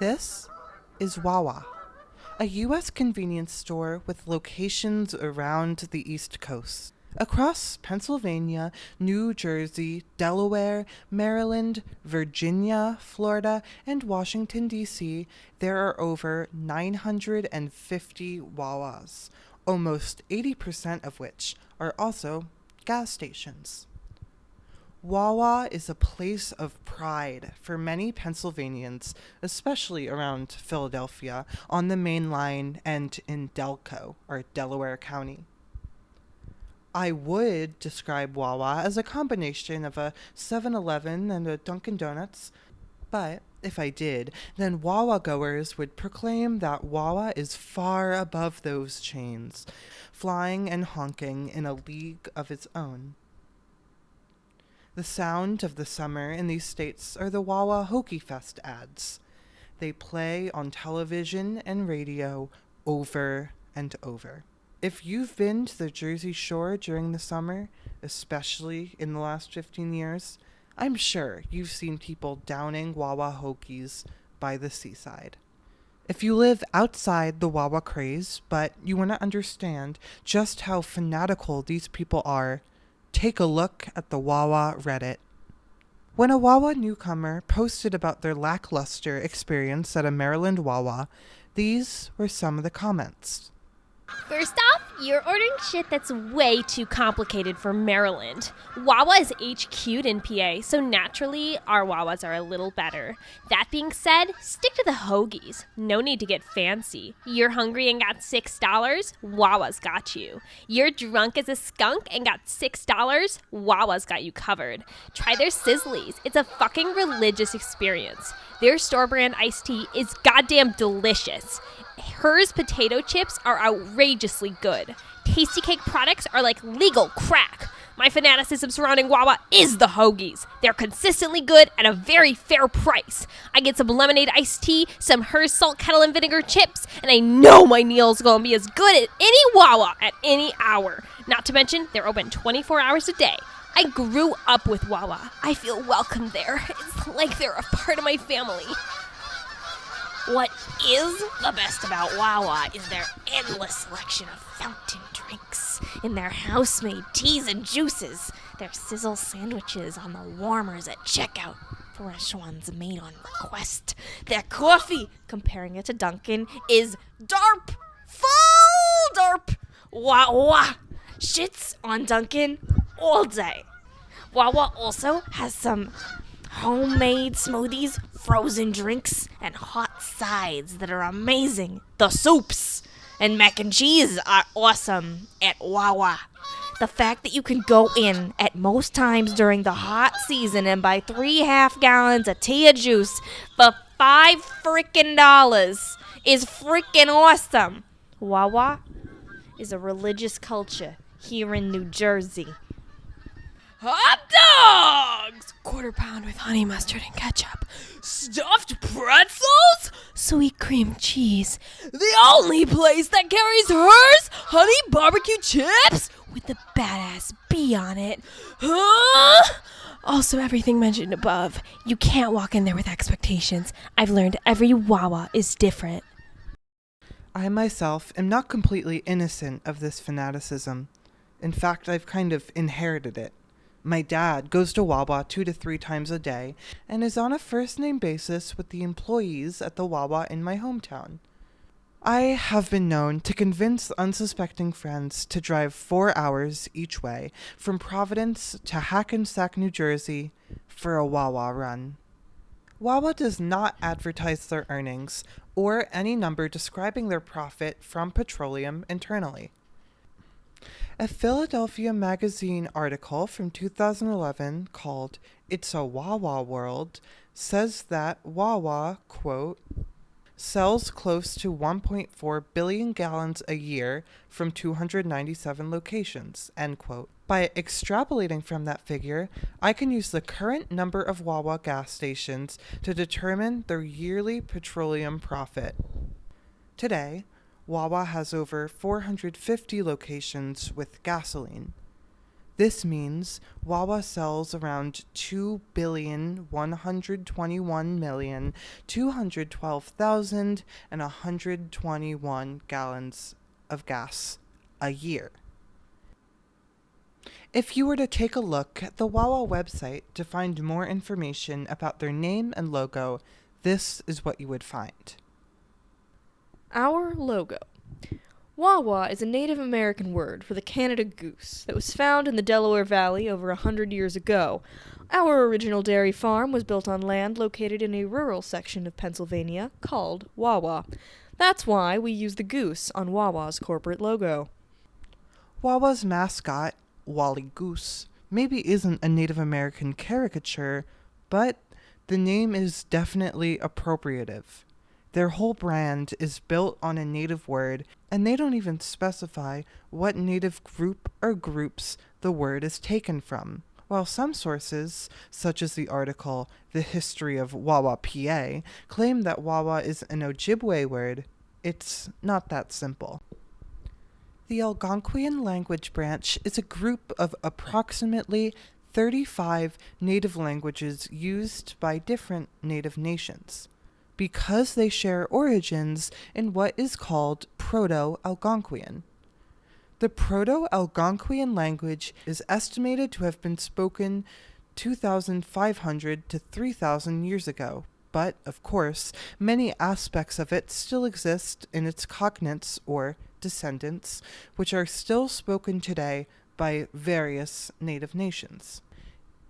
This is Wawa, a U.S. convenience store with locations around the East Coast. Across Pennsylvania, New Jersey, Delaware, Maryland, Virginia, Florida, and Washington, D.C., there are over 950 Wawas, almost 80% of which are also gas stations. Wawa is a place of pride for many Pennsylvanians, especially around Philadelphia, on the main line and in Delco, or Delaware County. I would describe Wawa as a combination of a 7-Eleven and a Dunkin' Donuts, but if I did, then Wawa goers would proclaim that Wawa is far above those chains, flying and honking in a league of its own. The sound of the summer in these states are the Wawa Hokey Fest ads. They play on television and radio over and over. If you've been to the Jersey Shore during the summer, especially in the last 15 years, I'm sure you've seen people downing Wawa Hokies by the seaside. If you live outside the Wawa craze, but you want to understand just how fanatical these people are, take a look at the Wawa Reddit. When a Wawa newcomer posted about their lackluster experience at a Maryland Wawa, these were some of the comments. First off, you're ordering shit that's way too complicated for Maryland. Wawa is HQ'd in PA, so naturally, our Wawas are a little better. That being said, stick to the hoagies. No need to get fancy. You're hungry and got $6? Wawa's got you. You're drunk as a skunk and got $6? Wawa's got you covered. Try their Sizzlies. It's a fucking religious experience. Their store brand iced tea is goddamn delicious. Hers potato chips are outrageously good. Tasty Cake products are like legal crack. My fanaticism surrounding Wawa is the hoagies. They're consistently good at a very fair price. I get some lemonade iced tea, some Hers salt kettle and vinegar chips, and I know my meal's gonna be as good as any Wawa at any hour. Not to mention, they're open 24 hours a day. I grew up with Wawa. I feel welcome there. It's like they're a part of my family. What is the best about Wawa is their endless selection of fountain drinks and their house-made teas and juices, their sizzle sandwiches on the warmers at checkout, fresh ones made on request. Their coffee, comparing it to Dunkin', is DARP, full DARP. Wawa shits on Dunkin' all day. Wawa also has some homemade smoothies, frozen drinks, and hot sides that are amazing. The soups and mac and cheese are awesome at Wawa. The fact that you can go in at most times during the hot season and buy 3 half-gallons of tea or juice for $5 frickin' is frickin' awesome. Wawa is a religious culture here in New Jersey. Hot dogs! Quarter pound with honey mustard and ketchup. Stuffed pretzels? Sweet cream cheese. The only place that carries Hers honey barbecue chips with the badass bee on it. Huh? Also, everything mentioned above. You can't walk in there with expectations. I've learned every Wawa is different. I myself am not completely innocent of this fanaticism. In fact, I've kind of inherited it. My dad goes to Wawa 2 to 3 times a day and is on a first-name basis with the employees at the Wawa in my hometown. I have been known to convince unsuspecting friends to drive 4 hours each way from Providence to Hackensack, New Jersey for a Wawa run. Wawa does not advertise their earnings or any number describing their profit from petroleum internally. A Philadelphia Magazine article from 2011 called "It's a Wawa World" says that Wawa, quote, sells close to 1.4 billion gallons a year from 297 locations, end quote. By extrapolating from that figure, I can use the current number of Wawa gas stations to determine their yearly petroleum profit. Today, Wawa has over 450 locations with gasoline. This means Wawa sells around 2,121,212,121 gallons of gas a year. If you were to take a look at the Wawa website to find more information about their name and logo, this is what you would find. Our logo. Wawa is a Native American word for the Canada goose that was found in the Delaware Valley over 100 years ago. Our original dairy farm was built on land located in a rural section of Pennsylvania called Wawa. That's why we use the goose on Wawa's corporate logo. Wawa's mascot, Wally Goose, maybe isn't a Native American caricature, but the name is definitely appropriative. Their whole brand is built on a native word, and they don't even specify what native group or groups the word is taken from. While some sources, such as the article The History of Wawa, PA, claim that Wawa is an Ojibwe word, it's not that simple. The Algonquian language branch is a group of approximately 35 native languages used by different native nations, because they share origins in what is called Proto-Algonquian. The Proto-Algonquian language is estimated to have been spoken 2,500 to 3,000 years ago, but, of course, many aspects of it still exist in its cognates or descendants, which are still spoken today by various native nations.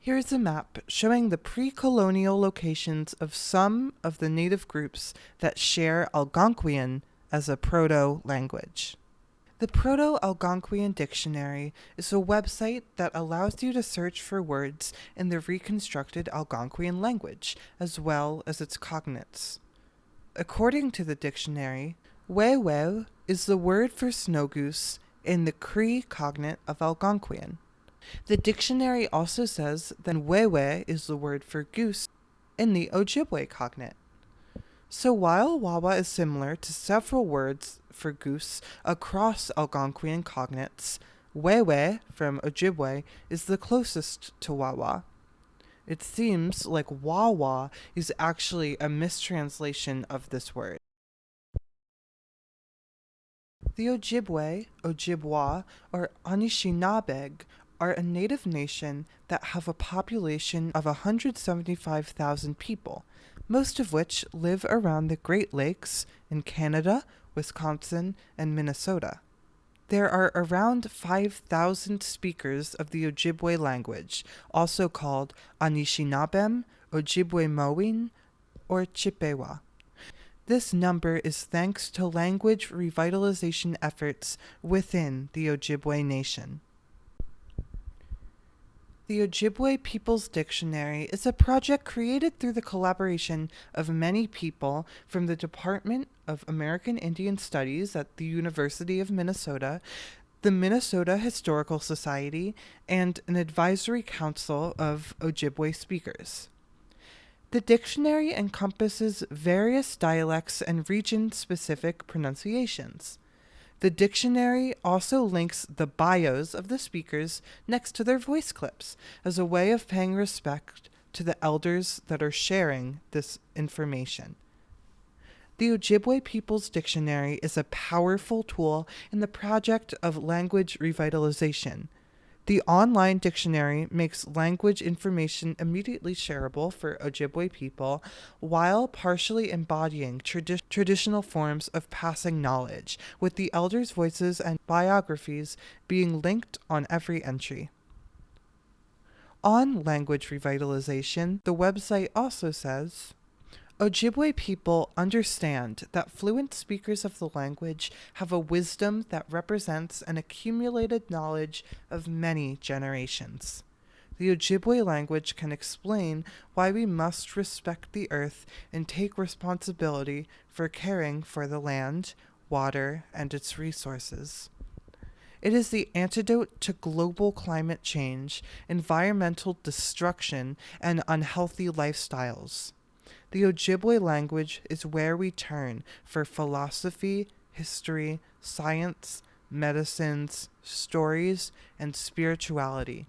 Here's a map showing the pre-colonial locations of some of the native groups that share Algonquian as a proto-language. The Proto-Algonquian Dictionary is a website that allows you to search for words in the reconstructed Algonquian language, as well as its cognates. According to the dictionary, Wewe is the word for snow goose in the Cree cognate of Algonquian. The dictionary also says that Wewe is the word for goose in the Ojibwe cognate. So while Wawa is similar to several words for goose across Algonquian cognates, Wewe from Ojibwe is the closest to Wawa. It seems like Wawa is actually a mistranslation of this word. The Ojibwe, Ojibwa, or Anishinaabeg are a native nation that have a population of 175,000 people, most of which live around the Great Lakes in Canada, Wisconsin, and Minnesota. There are around 5,000 speakers of the Ojibwe language, also called Anishinabem, Ojibwe Mowin, or Chippewa. This number is thanks to language revitalization efforts within the Ojibwe Nation. The Ojibwe People's Dictionary is a project created through the collaboration of many people from the Department of American Indian Studies at the University of Minnesota, the Minnesota Historical Society, and an advisory council of Ojibwe speakers. The dictionary encompasses various dialects and region-specific pronunciations. The dictionary also links the bios of the speakers next to their voice clips as a way of paying respect to the elders that are sharing this information. The Ojibwe People's Dictionary is a powerful tool in the project of language revitalization. The online dictionary makes language information immediately shareable for Ojibwe people while partially embodying traditional forms of passing knowledge, with the elders' voices and biographies being linked on every entry. On language revitalization, the website also says, Ojibwe people understand that fluent speakers of the language have a wisdom that represents an accumulated knowledge of many generations. The Ojibwe language can explain why we must respect the earth and take responsibility for caring for the land, water, and its resources. It is the antidote to global climate change, environmental destruction, and unhealthy lifestyles. The Ojibwe language is where we turn for philosophy, history, science, medicines, stories, and spirituality.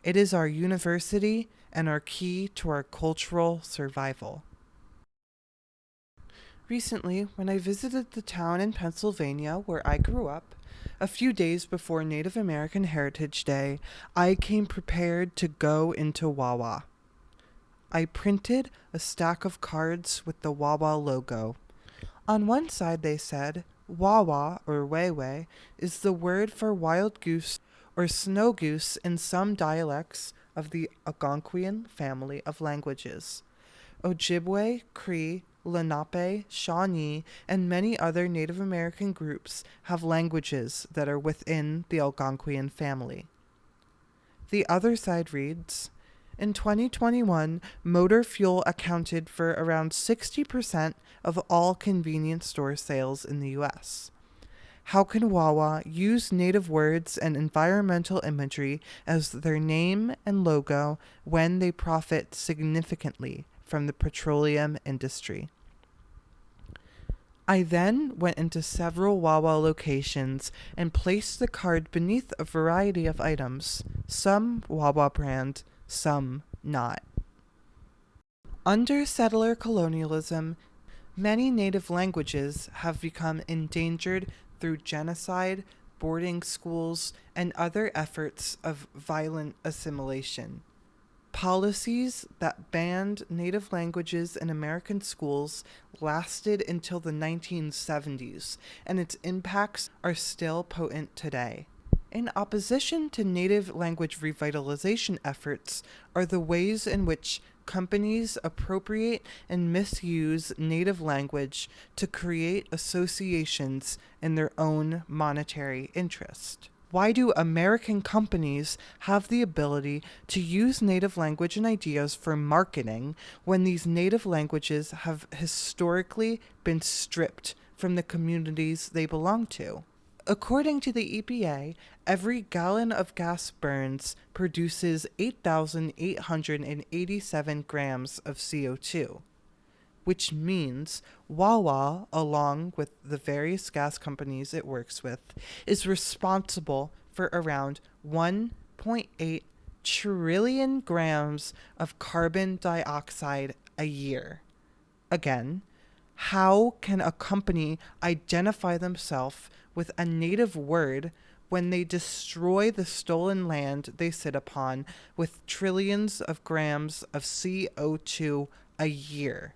It is our university and our key to our cultural survival. Recently, when I visited the town in Pennsylvania where I grew up, a few days before Native American Heritage Day, I came prepared to go into Wawa. I printed a stack of cards with the Wawa logo. On one side they said, Wawa, or Wewe, is the word for wild goose or snow goose in some dialects of the Algonquian family of languages. Ojibwe, Cree, Lenape, Shawnee, and many other Native American groups have languages that are within the Algonquian family. The other side reads, in 2021, motor fuel accounted for around 60% of all convenience store sales in the U.S. How can Wawa use native words and environmental imagery as their name and logo when they profit significantly from the petroleum industry? I then went into several Wawa locations and placed the card beneath a variety of items, some Wawa brand, some not. Under settler colonialism, many native languages have become endangered through genocide, boarding schools, and other efforts of violent assimilation. Policies that banned native languages in American schools lasted until the 1970s, and its impacts are still potent today. In opposition to native language revitalization efforts are the ways in which companies appropriate and misuse native language to create associations in their own monetary interest. Why do American companies have the ability to use native language and ideas for marketing when these native languages have historically been stripped from the communities they belong to? According to the EPA, every gallon of gas burns produces 8,887 grams of CO2, which means Wawa, along with the various gas companies it works with, is responsible for around 1.8 trillion grams of carbon dioxide a year. Again, how can a company identify themselves with a native word when they destroy the stolen land they sit upon with trillions of grams of CO2 a year?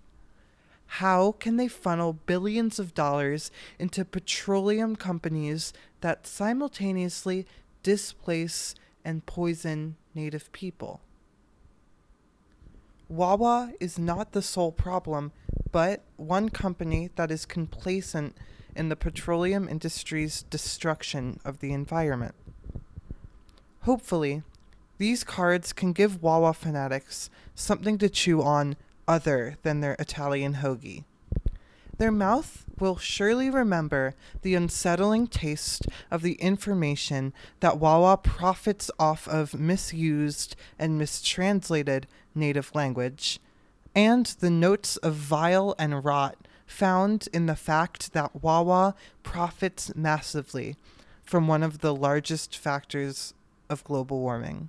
How can they funnel billions of dollars into petroleum companies that simultaneously displace and poison native people? Wawa is not the sole problem, but one company that is complacent in the petroleum industry's destruction of the environment. Hopefully, these cards can give Wawa fanatics something to chew on other than their Italian hoagie. Their mouth will surely remember the unsettling taste of the information that Wawa profits off of misused and mistranslated native language, and the notes of vile and rot found in the fact that Wawa profits massively from one of the largest factors of global warming.